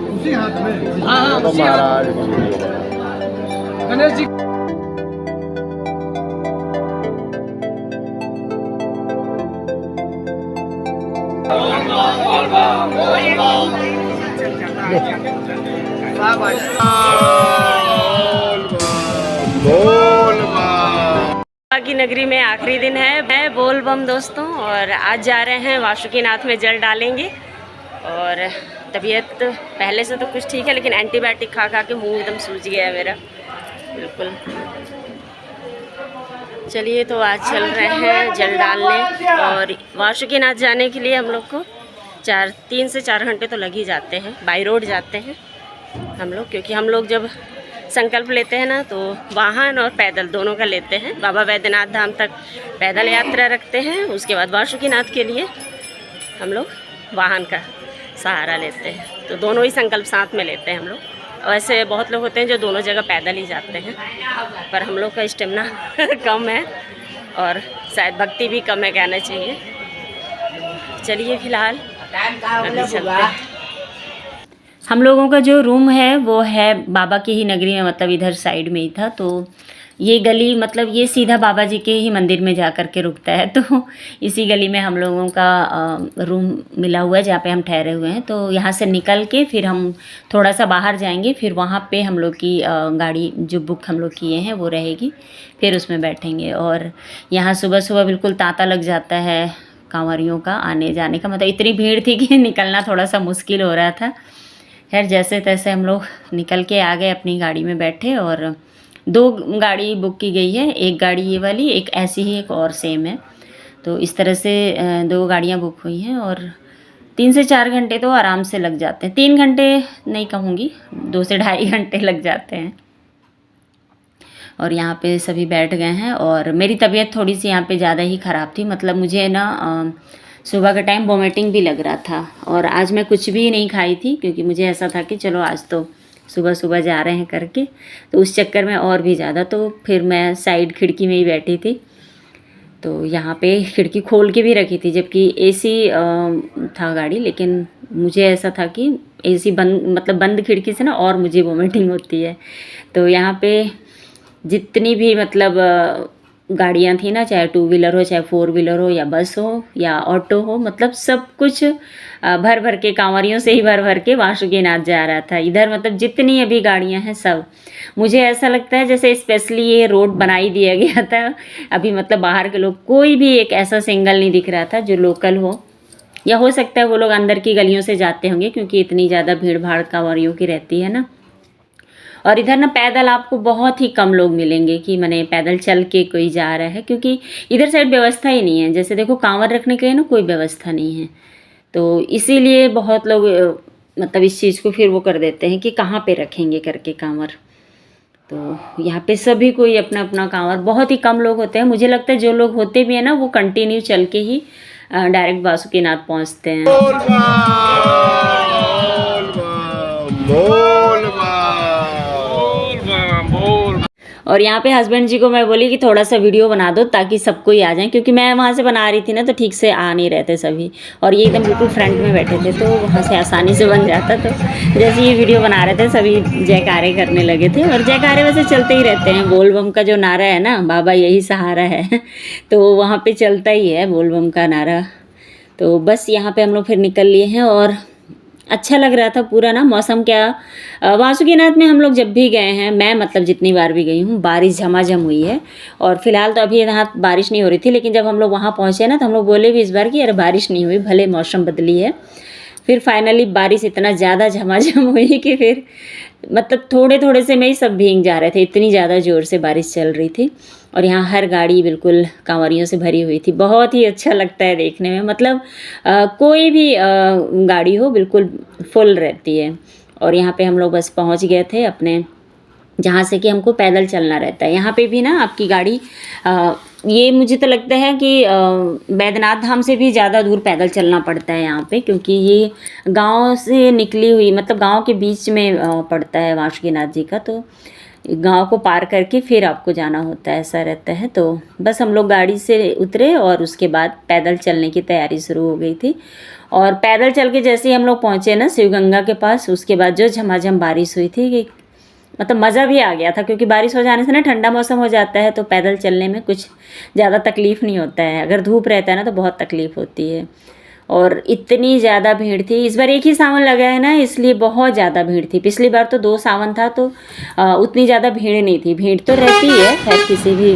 उसी हाथ में। हाँ तो उसी हाथ महाराज की वीडियो बना। गणेश जी। बोल बम। की नगरी में आखिरी दिन है। मैं बोल बम दोस्तों, और आज जा रहे हैं वासुकीनाथ में जल डालेंगे। और तबीयत पहले से तो कुछ ठीक है, लेकिन एंटीबायोटिक खा खा के मुंह एकदम सूज गया है मेरा बिल्कुल। चलिए तो आज चल रहे हैं जल डालने। और वासुकीनाथ जाने के लिए हम लोग को 3 से 4 घंटे तो लग ही जाते हैं। बाई रोड जाते हैं हम लोग, क्योंकि हम लोग जब संकल्प लेते हैं ना तो वाहन और पैदल दोनों का लेते हैं। बाबा वैद्यनाथ धाम तक पैदल यात्रा रखते हैं, उसके बाद वासुकीनाथ के लिए हम लोग वाहन का सहारा लेते हैं। तो दोनों ही संकल्प साथ में लेते हैं हम लोग। वैसे बहुत लोग होते हैं जो दोनों जगह पैदल ही जाते हैं, पर हम लोग का स्टेमिना कम है और शायद भक्ति भी कम है कहना चाहिए। चलिए फिलहाल अभी चलते हैं। हम लोगों का जो रूम है वो है बाबा की ही नगरी में, मतलब इधर साइड में ही था। तो ये गली मतलब ये सीधा बाबा जी के ही मंदिर में जा कर के रुकता है। तो इसी गली में हम लोगों का रूम मिला हुआ है जहाँ पे हम ठहरे हुए हैं। तो यहाँ से निकल के फिर हम थोड़ा सा बाहर जाएंगे, फिर वहाँ पे हम लोग की गाड़ी जो बुक हम लोग किए हैं वो रहेगी, फिर उसमें बैठेंगे। और यहाँ सुबह सुबह बिल्कुल तांता लग जाता है कांवरियों का आने जाने का, मतलब इतनी भीड़ थी कि निकलना थोड़ा सा मुश्किल हो रहा था। खैर जैसे तैसे हम लोग निकल के आ गए, अपनी गाड़ी में बैठे। और 2 गाड़ी बुक की गई है, एक गाड़ी ये वाली, एक ऐसी ही एक और सेम है। तो इस तरह से 2 गाड़ियाँ बुक हुई हैं और 3 से 4 घंटे तो आराम से लग जाते हैं। 3 घंटे नहीं कहूँगी, 2 से ढाई घंटे लग जाते हैं। और यहाँ पे सभी बैठ गए हैं। और मेरी तबीयत थोड़ी सी यहाँ पे ज़्यादा ही ख़राब थी, मतलब मुझे ना सुबह का टाइम वोमिटिंग भी लग रहा था। और आज मैं कुछ भी नहीं खाई थी, क्योंकि मुझे ऐसा था कि चलो आज तो सुबह सुबह जा रहे हैं करके, तो उस चक्कर में और भी ज़्यादा। तो फिर मैं साइड खिड़की में ही बैठी थी। तो यहाँ पे खिड़की खोल के भी रखी थी, जबकि एसी था गाड़ी, लेकिन मुझे ऐसा था कि एसी बंद, मतलब बंद खिड़की से ना और मुझे वोमिटिंग होती है। तो यहाँ पे जितनी भी मतलब गाड़ियाँ थी ना, चाहे 2 व्हीलर हो, चाहे 4 व्हीलर हो, या बस हो या ऑटो हो, मतलब सब कुछ भर भर के, कांवरियों से ही भर भर के वासुकीनाथ जा रहा था इधर। मतलब जितनी अभी गाड़ियाँ हैं सब, मुझे ऐसा लगता है जैसे स्पेशली ये रोड बनाई दिया गया था अभी। मतलब बाहर के लोग, कोई भी एक ऐसा सिंगल नहीं दिख रहा था जो लोकल हो, या हो सकता है वो लोग अंदर की गलियों से जाते होंगे, क्योंकि इतनी ज़्यादा भीड़ भाड़ कांवरियों की रहती है ना। और इधर ना पैदल आपको बहुत ही कम लोग मिलेंगे कि मैंने पैदल चल के कोई जा रहा है, क्योंकि इधर साइड व्यवस्था ही नहीं है। जैसे देखो कांवर रखने के लिए ना कोई व्यवस्था नहीं है, तो इसीलिए बहुत लोग मतलब इस चीज़ को फिर वो कर देते हैं कि कहाँ पे रखेंगे करके कांवर। तो यहाँ पे सभी कोई अपना अपना कांवर, बहुत ही कम लोग होते हैं। मुझे लगता है जो लोग होते भी हैं ना वो कंटिन्यू चल के ही डायरेक्ट वासुकीनाथ पहुँचते हैं। बोल बम, बोल बम। और यहाँ पे हस्बैंड जी को मैं बोली कि थोड़ा सा वीडियो बना दो ताकि सबको ही आ जाए, क्योंकि मैं वहाँ से बना रही थी ना तो ठीक से आ नहीं रहे थे सभी, और ये एकदम बिल्कुल फ्रंट में बैठे थे, तो वहाँ से आसानी से बन जाता। तो जैसे ये वीडियो बना रहे थे सभी जयकारे करने लगे थे। और जयकारे वैसे चलते ही रहते हैं, बोल बम का जो नारा है ना, बाबा यही सहारा है तो वहाँ पर चलता ही है बोल बम का नारा। तो बस यहाँ पर हम लोग फिर निकल लिए हैं। और अच्छा लग रहा था पूरा ना मौसम। क्या वासुकीनाथ में हम लोग जब भी गए हैं, मैं मतलब जितनी बार भी गई हूँ, बारिश झमाझम हुई है। और फिलहाल तो अभी यहाँ बारिश नहीं हो रही थी, लेकिन जब हम लोग वहाँ पहुँचे ना तो हम लोग बोले भी इस बार कि अरे बारिश नहीं हुई, भले मौसम बदली है। फिर फाइनली बारिश इतना ज़्यादा झमाझम हुई कि फिर मतलब थोड़े थोड़े से में ही सब भीग जा रहे थे, इतनी ज़्यादा ज़ोर से बारिश चल रही थी। और यहाँ हर गाड़ी बिल्कुल कांवरियों से भरी हुई थी। बहुत ही अच्छा लगता है देखने में, मतलब कोई भी गाड़ी हो बिल्कुल फुल रहती है। और यहाँ पे हम लोग बस पहुँच गए थे अपने, जहाँ से कि हमको पैदल चलना रहता है। यहाँ पे भी ना आपकी गाड़ी ये मुझे तो लगता है कि बैद्यनाथ धाम से भी ज़्यादा दूर पैदल चलना पड़ता है यहाँ पे, क्योंकि ये गांव से निकली हुई, मतलब गांव के बीच में पड़ता है वासुकीनाथ जी का। तो गांव को पार करके फिर आपको जाना होता है, ऐसा रहता है। तो बस हम लोग गाड़ी से उतरे और उसके बाद पैदल चलने की तैयारी शुरू हो गई थी। और पैदल चल के जैसे ही हम लोग पहुँचे ना शिवगंगा के पास, उसके बाद जो झमाझम बारिश हुई थी कि मतलब मज़ा भी आ गया था, क्योंकि बारिश हो जाने से ना ठंडा मौसम हो जाता है तो पैदल चलने में कुछ ज़्यादा तकलीफ़ नहीं होता है। अगर धूप रहता है ना तो बहुत तकलीफ़ होती है। और इतनी ज़्यादा भीड़ थी, इस बार एक ही सावन लगा है ना, इसलिए बहुत ज़्यादा भीड़ थी। पिछली बार तो 2 सावन था तो उतनी ज़्यादा भीड़ नहीं थी। भीड़ तो रहती है खैर, किसी भी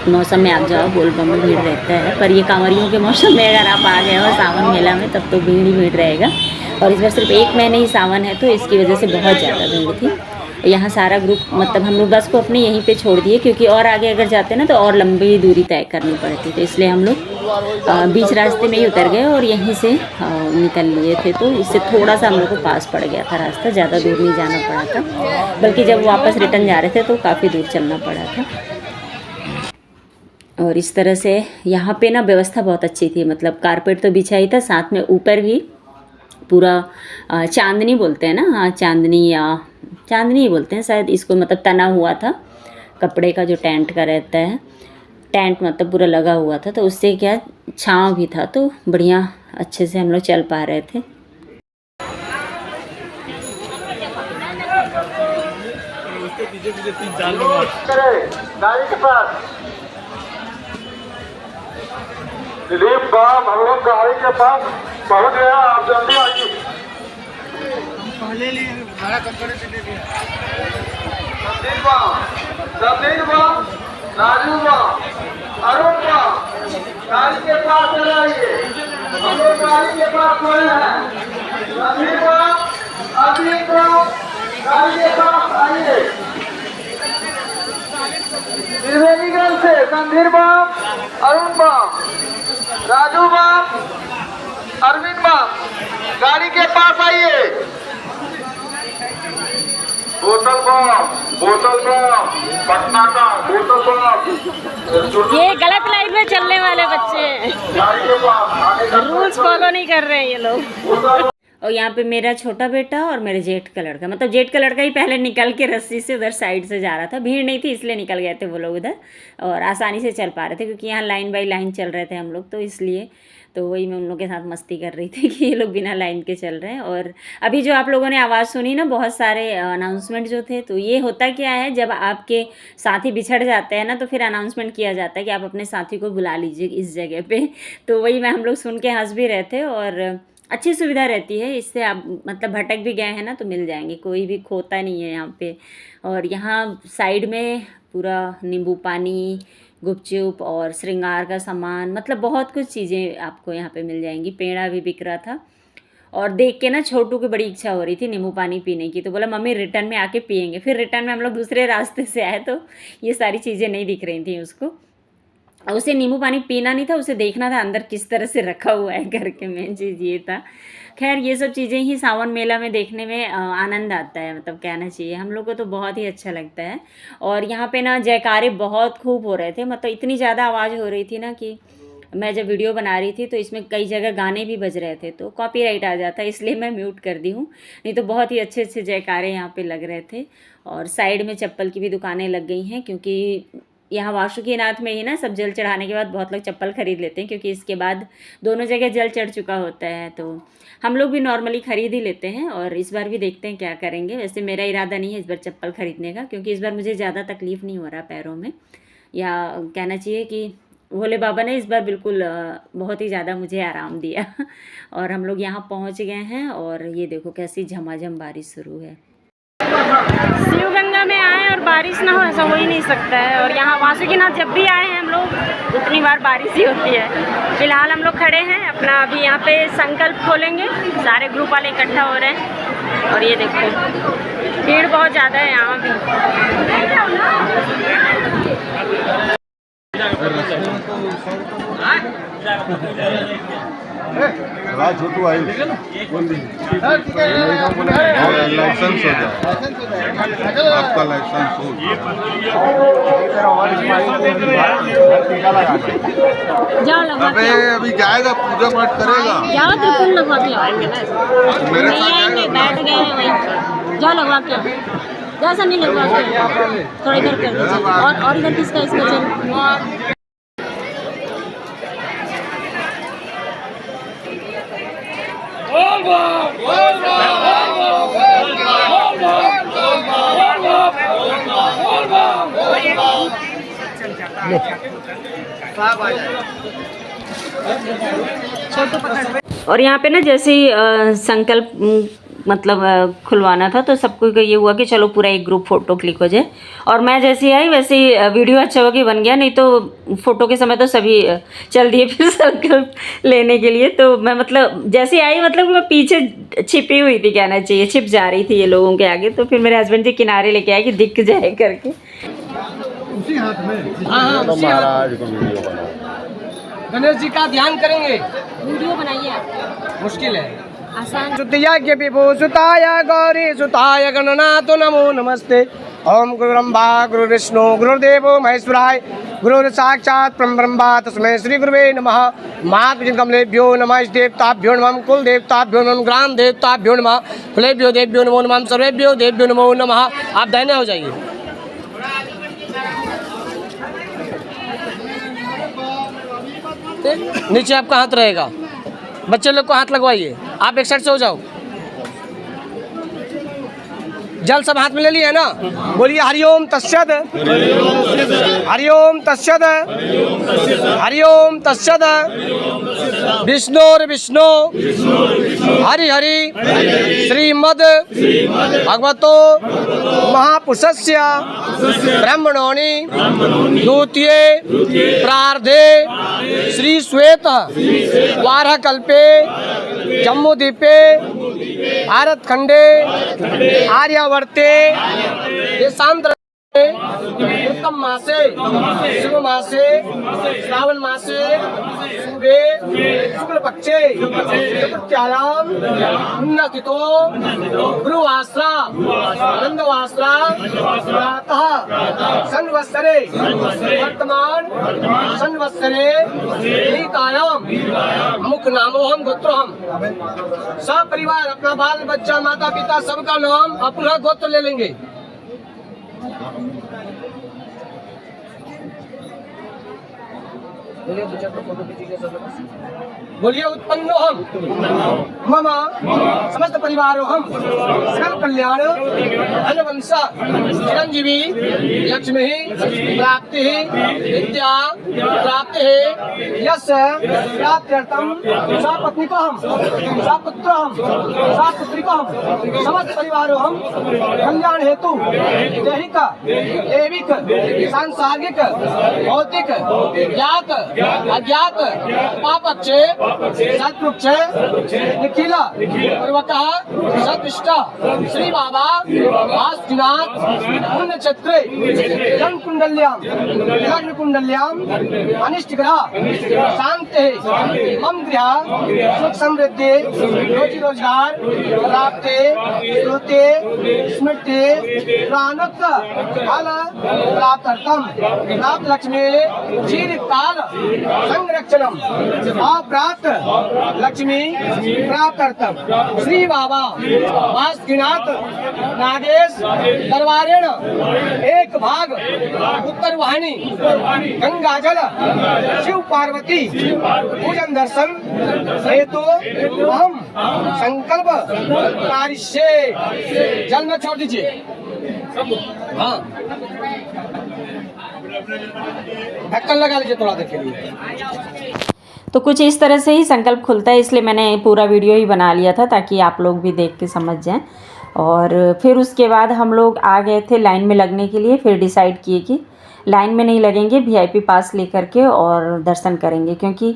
मौसम में आप जाओ बोलबम में भीड़ रहता है, पर ये कांवरियों के मौसम में अगर आप आ गए हो सावन मेला में तब तो भीड़ ही भीड़ रहेगा। और इस बार सिर्फ 1 महीने ही सावन है तो इसकी वजह से बहुत ज़्यादा भीड़ थी। यहाँ सारा ग्रुप मतलब हम लोग बस को अपने यहीं पे छोड़ दिए, क्योंकि और आगे अगर जाते ना तो और लंबी दूरी तय करनी पड़ती, तो इसलिए हम लोग बीच रास्ते में ही उतर गए और यहीं से निकल लिए थे। तो इससे थोड़ा सा हम लोग को पास पड़ गया था रास्ता, ज़्यादा दूर नहीं जाना पड़ा था, बल्कि जब वापस रिटर्न जा रहे थे तो काफ़ी दूर चलना पड़ा था। और इस तरह से यहाँ पे ना व्यवस्था बहुत अच्छी थी, मतलब कारपेट तो बिछा ही था, साथ में ऊपर भी पूरा चांदनी बोलते हैं ना, हाँ चांदनी या चांदनी ही बोलते हैं शायद इसको, मतलब तना हुआ था कपड़े का जो टेंट का रहता है, टेंट मतलब पूरा लगा हुआ था, तो उससे क्या छांव भी था, तो बढ़िया अच्छे से हम लोग चल पा रहे थे। दिलीप बाब हम लोग गाड़ी के पास पहुंच गया, आप जल्दी आइए। पहले लिए भाड़ा कंपनी से ले लिया। संदीप बाब, राजू बाब, अरुण बाब गाड़ी के पास आइए, हम लोग गाड़ी के पास खड़े हैं। संदीप बाब, अजीत बाब गाड़ी के पास आइए। त्रिवेणीगंज से संदीप बाब, अरुण बाब, राजू बाब, अरविंद बाब गाड़ी के पास आइए। बोतल बाब, पटना का बोतल बाब, ये गलत लाइन में चलने वाले बच्चे हैं, गाड़ी के पास रूल्स फॉलो नहीं कर रहे हैं ये लोग। और यहाँ पे मेरा छोटा बेटा और मेरे जेठ का लड़का, मतलब जेठ का लड़का ही पहले निकल के रस्सी से उधर साइड से जा रहा था, भीड़ नहीं थी इसलिए निकल गए थे वो लोग उधर, और आसानी से चल पा रहे थे क्योंकि यहाँ लाइन बाई लाइन चल रहे थे हम लोग, तो इसलिए तो वही मैं उन लोगों के साथ मस्ती कर रही थी कि ये लोग बिना लाइन के चल रहे हैं। और अभी जो आप लोगों ने आवाज़ सुनी ना, बहुत सारे अनाउंसमेंट जो थे, तो ये होता क्या है जब आपके साथी बिछड़ जाते हैं ना तो फिर अनाउंसमेंट किया जाता है कि आप अपने साथी को बुला लीजिए इस जगह पे। तो वही मैं हम लोग सुन के हंस भी रहे थे, और अच्छी सुविधा रहती है, इससे आप मतलब भटक भी गए हैं ना तो मिल जाएंगे, कोई भी खोता नहीं है यहाँ पे। और यहाँ साइड में पूरा नींबू पानी, गुपचुप और श्रृंगार का सामान, मतलब बहुत कुछ चीज़ें आपको यहाँ पे मिल जाएंगी। पेड़ा भी बिक रहा था, और देख के ना छोटू की बड़ी इच्छा हो रही थी नींबू पानी पीने की, तो बोला मम्मी रिटर्न में आके पियेंगे। फिर रिटर्न में हम लोग दूसरे रास्ते से आए तो ये सारी चीज़ें नहीं दिख रही थी उसको, उसे नींबू पानी पीना नहीं था, उसे देखना था अंदर किस तरह से रखा हुआ है करके, मेन चीज़ ये था। खैर ये सब चीज़ें ही सावन मेला में देखने में आनंद आता है, मतलब कहना चाहिए हम लोग को तो बहुत ही अच्छा लगता है। और यहाँ पे ना जयकारे बहुत खूब हो रहे थे, मतलब इतनी ज़्यादा आवाज़ हो रही थी ना कि मैं जब वीडियो बना रही थी तो इसमें कई जगह गाने भी बज रहे थे तो कॉपीराइट आ जाता है, इसलिए मैं म्यूट कर दी हूँ, नहीं तो बहुत ही अच्छे अच्छे जयकारे यहाँ पे लग रहे थे। और साइड में चप्पल की भी दुकानें लग गई हैं, क्योंकि यहाँ वासुकीनाथ में ही ना सब जल चढ़ाने के बाद बहुत लोग चप्पल ख़रीद लेते हैं, क्योंकि इसके बाद दोनों जगह जल चढ़ चुका होता है, तो हम लोग भी नॉर्मली ख़रीद ही लेते हैं। और इस बार भी देखते हैं क्या करेंगे। वैसे मेरा इरादा नहीं है इस बार चप्पल ख़रीदने का, क्योंकि इस बार मुझे ज़्यादा तकलीफ़ नहीं हो रहा पैरों में, या कहना चाहिए कि भोले बाबा ने इस बार बिल्कुल बहुत ही ज़्यादा मुझे आराम दिया। और हम लोग यहाँ पहुँच गए हैं, और ये देखो कैसी झमाझम बारिश शुरू है। शिवगंगा में आए और बारिश ना हो ऐसा हो ही नहीं सकता है। और यहाँ वासुकीनाथ जब भी आए हैं हम लोग उतनी बार बारिश ही होती है। फिलहाल हम लोग खड़े हैं अपना, अभी यहाँ पे संकल्प खोलेंगे, सारे ग्रुप वाले इकट्ठा हो रहे हैं। और ये देखो भीड़ बहुत ज़्यादा है यहाँ भी। छोटू आई लाइसेंस हो जाए, आपका लाइसेंस हो अबे अभी जाएगा, पूजा पाठ करेगा, जाओ त्रिपुल लगवा के आएंगे ना, नहीं आएंगे बैठ गए हैं वहीं, जाओ लगवा के। जैसा नहीं लगवा थोड़ा इधर कर दीजिए और इधर किसका इसका चल और यहाँ पे ना जैसे ही संकल्प मतलब खुलवाना था तो सबको ये हुआ कि चलो पूरा एक ग्रुप फ़ोटो क्लिक हो जाए। और मैं जैसे आई वैसे ही वीडियो अच्छा हो कि बन गया, नहीं तो फ़ोटो के समय तो सभी चल दिए फिर संकल्प लेने के लिए। तो मैं मतलब जैसे आई मतलब मैं पीछे छिपी हुई थी, कहना चाहिए छिप जा रही थी ये लोगों के आगे। तो फिर मेरे हस्बैंड जी किनारे लेके आए कि दिख जाए करके। उसी हाथ में हाँ तो महाराज को वीडियो बनाओ। गणेश जी का ध्यान करेंगे, वीडियो बनाइए आप, मुश्किल है। आसान। सुतयज्ञ विभू सुताय गौरी सुताय गणनाथ नमो नमस्ते। ओम गुरु ब्रह्मा गुरु विष्णु गुरुदेवो महेश्वराय गुरु साक्षात् परम ब्रह्मा तस्मै श्री गुरुवे नमः। मातृ कमलेभ्यो नमः, देवताभ्यो नमः, कुल देवताभ्यो नमः, ग्राम देवताभ्यो नमः, कुलेभ्यो देव्यो नमो नमः, सर्वेभ्यो देव्यो नमो नमः। आप दाहिने हो जाइए। नीचे आपका हाथ रहेगा, बच्चे लोग को हाथ लगवाइए। आप एक साइड से हो जाओ। जल सब हाथ में ले लिया है ना, बोलिए हरिओम तस्सद, हरिओम तस्सद, हरिओम तस्सद। विष्णुर विष्णु हरि हरि श्रीमद भगवतो महापुरुषस्य ब्रह्मणोनि द्वितीये प्रार्धे श्री श्वेत वाराह कल्पे जम्बूद्वीपे भारत खंडे आर्यावर्ते देशांतर उत्तम मासे शिव मासे श्रावण मासे शुभे शुक्ल पक्षे चतुर्थ्यायाम उन्नतितो गुरुवासरा नंदवासरा प्रातः संवत्सरे वर्तमान संवत्सरे नीतायाम मुख नामोहम गोत्रोहम। सब परिवार अपना बाल बच्चा माता पिता सबका नाम अपना गोत्र ले लेंगे। बोलिए उत्पन्नो हम मम समस्त परिवारो हम सकल कल्याण धन वंश चिरंजीवी लक्ष्मी प्राप्ति विद्या प्राप्ति यश प्राप्त्यर्थम सपत्नी को हम सपुत्र हम सपुत्री को हम समस्त परिवारो हम कल्याण हेतु दैहिक दैविक सांसारिक भौतिक ज्ञात अज्ञात पापक्षे सत्पक्षे निखिल पूर्वकः सदृष्ट श्री बाबा वासुनाथ पुण्य क्षेत्रे जन्म कुंडल्याम लग्न कुंडल्याम अनिष्ट ग्रह शांति मम गृह सुख समृद्धि रोजी रोजगार प्राप्ति श्रुति स्मृति प्राणत्व फल प्राप्त्यर्थम प्राप्त लक्ष्मी जीवित काल संरक्षणम अप्राप्त लक्ष्मी प्राप्त्यर्थम श्री बाबा वासुनाथ नागेश दरबारेण एक भाग उत्तर वाहिनी गंगा जल शिव पार्वती पूजन दर्शन हेतु हम संकल्प कारिष्ये। जल में छोड़ दीजिए। हाँ ढक्कन लगा लीजिए थोड़ा देर के लिए। तो कुछ इस तरह से ही संकल्प खुलता है, इसलिए मैंने पूरा वीडियो ही बना लिया था ताकि आप लोग भी देख के समझ जाएं। और फिर उसके बाद हम लोग आ गए थे लाइन में लगने के लिए। फिर डिसाइड किए कि लाइन में नहीं लगेंगे, वीआईपी पास लेकर के और दर्शन करेंगे, क्योंकि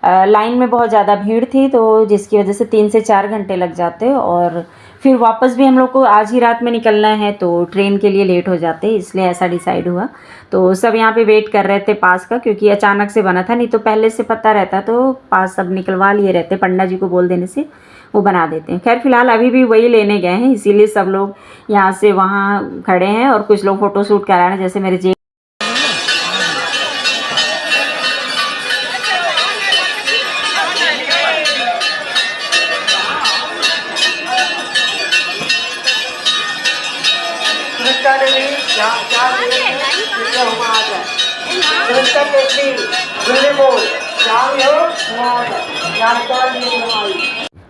लाइन में बहुत ज़्यादा भीड़ थी, तो जिसकी वजह से 3 से 4 घंटे लग जाते। और फिर वापस भी हम लोग को आज ही रात में निकलना है, तो ट्रेन के लिए लेट हो जाते, इसलिए ऐसा डिसाइड हुआ। तो सब यहाँ पे वेट कर रहे थे पास का, क्योंकि अचानक से बना था, नहीं तो पहले से पता रहता तो पास सब निकलवा लिए रहते, पंडा जी को बोल देने से वो बना देते हैं। खैर फिलहाल अभी भी वही लेने गए हैं, इसीलिए सब लोग यहाँ से वहाँ खड़े हैं और कुछ लोग फ़ोटो शूट करा रहे हैं, जैसे मेरे जे सुनीता देवी क्या हम आ जाए सुनीता केसरी गुल्ली बोल क्या भी हो हम आ जाए।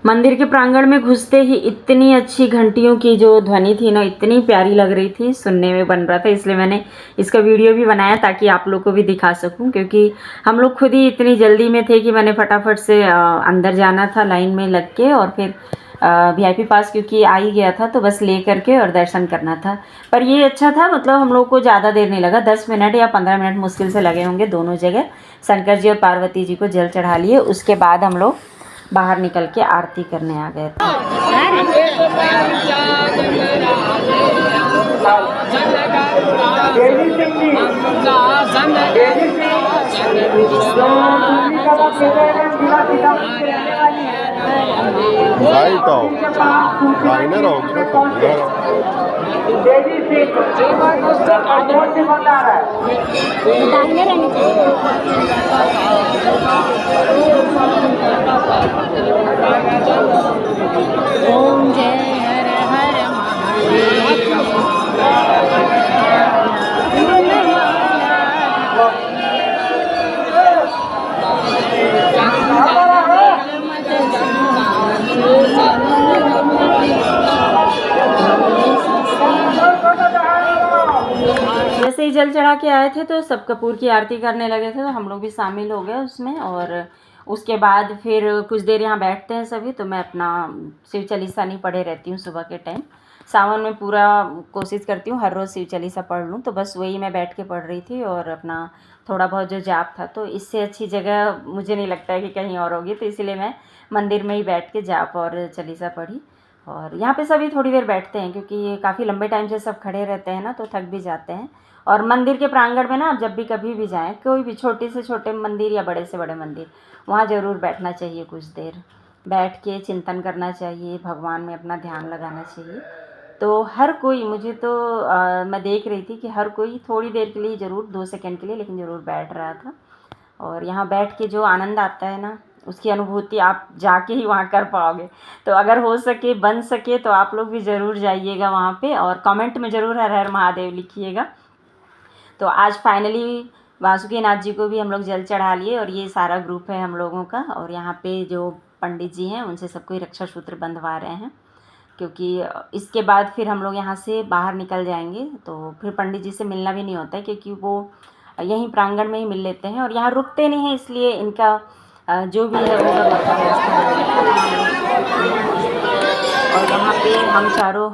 मंदिर के प्रांगण में घुसते ही इतनी अच्छी घंटियों की जो ध्वनि थी ना, इतनी प्यारी लग रही थी, सुनने में बन रहा था, इसलिए मैंने इसका वीडियो भी बनाया ताकि आप लोग को भी दिखा सकूं। क्योंकि हम लोग खुद ही इतनी जल्दी में थे कि मैंने फटाफट से अंदर जाना था लाइन में लग के, और फिर VIP पास क्योंकि आ ही गया था तो बस ले करके और दर्शन करना था। पर ये अच्छा था, मतलब हम लोग को ज़्यादा देर नहीं लगा, 10 मिनट या 15 मिनट मुश्किल से लगे होंगे दोनों जगह। शंकर जी और पार्वती जी को जल चढ़ा लिए, उसके बाद हम लोग बाहर निकल के आरती करने आ गए थे। राइट आओ, राइनर आओ ना तो देवी सिंह बहुत से बंदा आ रहा है। ओम जय हर हर जैसे ही जल चढ़ा के आए थे तो सब कपूर की आरती करने लगे थे, तो हम लोग भी शामिल हो गए उसमें। और उसके बाद फिर कुछ देर यहाँ बैठते हैं सभी, तो मैं अपना शिव चालीसा नहीं पढ़े रहती हूँ सुबह के टाइम। सावन में पूरा कोशिश करती हूँ हर रोज़ शिव चालीसा पढ़ लूँ, तो बस वही मैं बैठ के पढ़ रही थी और अपना थोड़ा बहुत जो जाप था, तो इससे अच्छी जगह मुझे नहीं लगता है कि कहीं और होगी, तो इसीलिए मैं मंदिर में ही बैठ के जाप और चालीसा पढ़ी। और यहाँ पे सभी थोड़ी देर बैठते हैं क्योंकि ये काफ़ी लंबे टाइम से सब खड़े रहते हैं ना, तो थक भी जाते हैं। और मंदिर के प्रांगण में ना आप जब भी कभी भी जाएं, कोई भी छोटे से छोटे मंदिर या बड़े से बड़े मंदिर, वहाँ ज़रूर बैठना चाहिए, कुछ देर बैठ के चिंतन करना चाहिए, भगवान में अपना ध्यान लगाना चाहिए। तो हर कोई, मुझे तो मैं देख रही थी कि हर कोई थोड़ी देर के लिए ज़रूर, 2 सेकंड के लिए लेकिन ज़रूर बैठ रहा था। और यहाँ बैठ के जो आनंद आता है ना, उसकी अनुभूति आप जाके ही वहाँ कर पाओगे। तो अगर हो सके, बन सके, तो आप लोग भी ज़रूर जाइएगा वहाँ पे, और कमेंट में ज़रूर हर हर महादेव लिखिएगा। तो आज फाइनली वासुकीनाथ जी को भी हम लोग जल चढ़ा लिए, और ये सारा ग्रुप है हम लोगों का। और यहाँ पे जो पंडित जी हैं उनसे सबको रक्षा सूत्र बंधवा रहे हैं, क्योंकि इसके बाद फिर हम लोग यहाँ से बाहर निकल जाएंगे, तो फिर पंडित जी से मिलना भी नहीं होता है, क्योंकि वो यहीं प्रांगण में ही मिल लेते हैं और यहाँ रुकते नहीं हैं, इसलिए इनका जो भी है वो व्यवस्था। और यहाँ पे हम चारों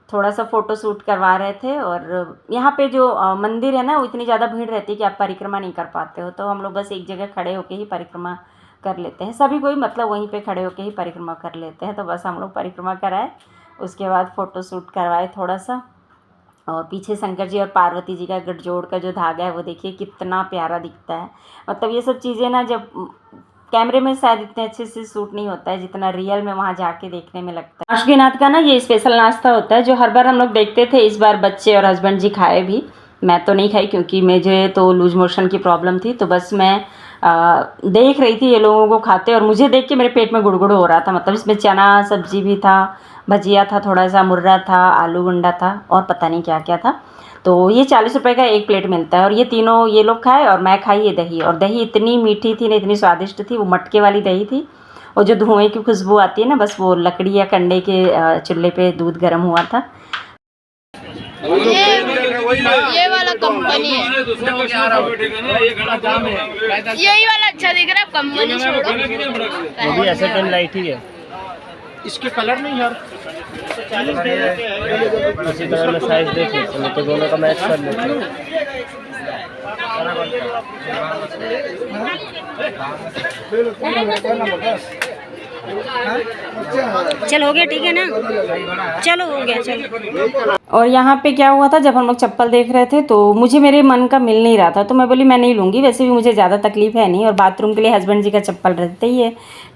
थोड़ा सा फ़ोटो शूट करवा रहे थे। और यहाँ पे जो मंदिर है ना, वो इतनी ज़्यादा भीड़ रहती है कि आप परिक्रमा नहीं कर पाते हो, तो हम लोग बस एक जगह खड़े होके ही परिक्रमा कर लेते हैं। सभी कोई मतलब वहीं पे खड़े होके ही परिक्रमा कर लेते हैं, तो बस हम लोग परिक्रमा कराए, उसके बाद फ़ोटो शूट करवाए थोड़ा सा। और पीछे शंकर जी और पार्वती जी का गठजोड़ का जो धागा है वो देखिए कितना प्यारा दिखता है। मतलब ये सब चीज़ें ना जब कैमरे में शायद इतने अच्छे से शूट नहीं होता है जितना रियल में वहाँ जाके देखने में लगता है। वासुकीनाथ का ना ये स्पेशल नाश्ता होता है जो हर बार हम लोग देखते थे, इस बार बच्चे और हस्बैंड जी खाए भी, मैं तो नहीं खाई क्योंकि मुझे तो लूज मोशन की प्रॉब्लम थी, तो बस मैं देख रही थी ये लोगों को खाते, और मुझे देख के मेरे पेट में गुड़गुड़ हो रहा था। मतलब इसमें चना सब्जी भी था, भजिया था, थोड़ा सा मुर्रा था, आलू गुंडा था और पता नहीं क्या क्या था। तो ये 40 रुपये का एक प्लेट मिलता है, और ये तीनों ये लोग खाए और मैं खाई ये दही। और दही इतनी मीठी थी ना, इतनी स्वादिष्ट थी, वो मटके वाली दही थी, और जो धुएँ की खुशबू आती है ना, बस वो लकड़ी या कंडे के चूल्हे पे दूध गर्म हुआ था। ये वाला कंपनी है, यही वाला अच्छा दिख रहा है, कंपनी छोड़ो। वो भी ऐसे पेन लाइट ही है, इसके कलर नहीं यार, उसी कलर में साइज देख लेते हैं, तो दोनों का मैच कर लेते हैं। चल हो गया, ठीक है ना, चलो हो गया, चलो। और यहाँ पे क्या हुआ था, जब हम लोग चप्पल देख रहे थे तो मुझे मेरे मन का मिल नहीं रहा था, तो मैं बोली मैं नहीं लूँगी, वैसे भी मुझे ज़्यादा तकलीफ है नहीं, और बाथरूम के लिए हस्बैंड जी का चप्पल रहता ही है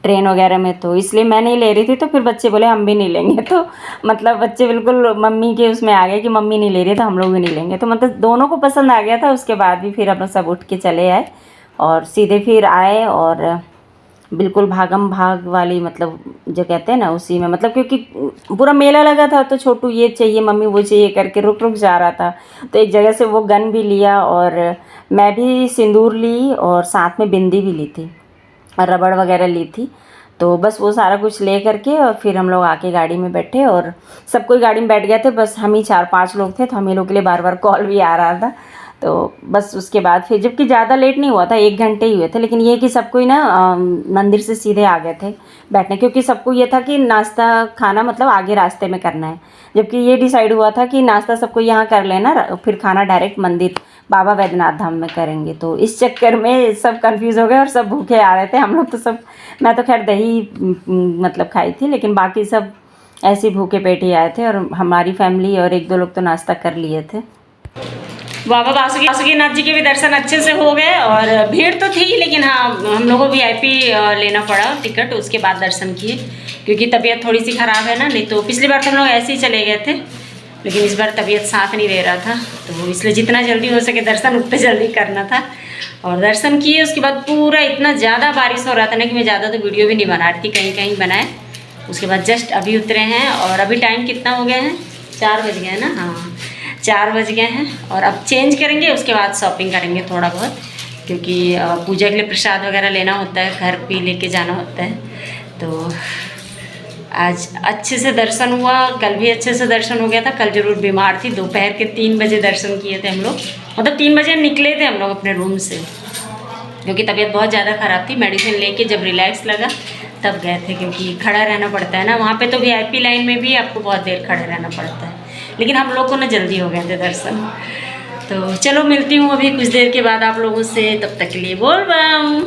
ट्रेन वगैरह में, तो इसलिए मैं नहीं ले रही थी। तो फिर बच्चे बोले हम भी नहीं लेंगे, तो मतलब बच्चे बिल्कुल मम्मी के उसमें आ गए कि मम्मी नहीं ले रही तो हम लोग भी नहीं लेंगे, तो मतलब दोनों को पसंद आ गया था। उसके बाद भी फिर हम लोग सब उठ के चले आए और सीधे फिर आए और बिल्कुल भागम भाग वाली, मतलब जो कहते हैं ना उसी में, मतलब क्योंकि पूरा मेला लगा था तो छोटू ये चाहिए मम्मी वो चाहिए करके रुक रुक जा रहा था। तो एक जगह से वो गन भी लिया और मैं भी सिंदूर ली और साथ में बिंदी भी ली थी और रबड़ वगैरह ली थी। तो बस वो सारा कुछ ले करके और फिर हम लोग आके गाड़ी में बैठे और सब कोई गाड़ी में बैठ गए थे, बस हम ही 4-5 लोग थे। तो हम ही लोग के लिए बार बार कॉल भी आ रहा था। तो बस उसके बाद फिर, जबकि ज़्यादा लेट नहीं हुआ था, 1 घंटे ही हुए थे, लेकिन ये कि सब कोई ना मंदिर से सीधे आ गए थे बैठने, क्योंकि सबको ये था कि नाश्ता खाना मतलब आगे रास्ते में करना है। जबकि ये डिसाइड हुआ था कि नाश्ता सबको यहाँ कर लेना, फिर खाना डायरेक्ट मंदिर बाबा वैद्यनाथ धाम में करेंगे। तो इस चक्कर में सब कंफ्यूज हो गए और सब भूखे आ रहे थे। हम लोग तो सब, मैं तो खैर दही मतलब खाई थी, लेकिन बाकी सब ऐसे भूखे पेट ही आए थे और हमारी फैमिली और 1-2 लोग तो नाश्ता कर लिए थे। बाबा बासुकीनाथ जी के भी दर्शन अच्छे से हो गए और भीड़ तो थी, लेकिन हाँ हम लोगों को VIP लेना पड़ा टिकट, उसके बाद दर्शन किए, क्योंकि तबीयत थोड़ी सी ख़राब है ना। नहीं तो पिछली बार तो हम लोग ऐसे ही चले गए थे, लेकिन इस बार तबीयत साथ नहीं दे रहा था, तो इसलिए जितना जल्दी हो सके दर्शन उतना जल्दी करना था। और दर्शन किए, उसके बाद पूरा इतना ज़्यादा बारिश हो रहा था ना कि मैं ज़्यादा तो वीडियो भी नहीं बना रही थी, कहीं कहीं बनाए। उसके बाद जस्ट अभी उतरे हैं और अभी टाइम कितना हो गया है, 4 बज गए हैं ना, हाँ 4 बज गए हैं। और अब चेंज करेंगे, उसके बाद शॉपिंग करेंगे थोड़ा बहुत, क्योंकि पूजा के लिए प्रसाद वगैरह लेना होता है, घर भी लेके जाना होता है। तो आज अच्छे से दर्शन हुआ, कल भी अच्छे से दर्शन हो गया था। कल जरूर बीमार थी, दोपहर के 3 बजे दर्शन किए थे हम लोग, मतलब 3 बजे निकले थे हम लोग अपने रूम से, क्योंकि तबीयत बहुत ज़्यादा ख़राब थी। मेडिसिन लेके जब रिलैक्स लगा तब गए थे, क्योंकि खड़ा रहना पड़ता है ना वहाँ पे। तो VIP लाइन में भी आपको बहुत देर खड़े रहना पड़ता है, लेकिन हम लोग को ना जल्दी हो गए थे दर्शन। तो चलो मिलती हूँ अभी कुछ देर के बाद आप लोगों से, तब तक के लिए बोल बम।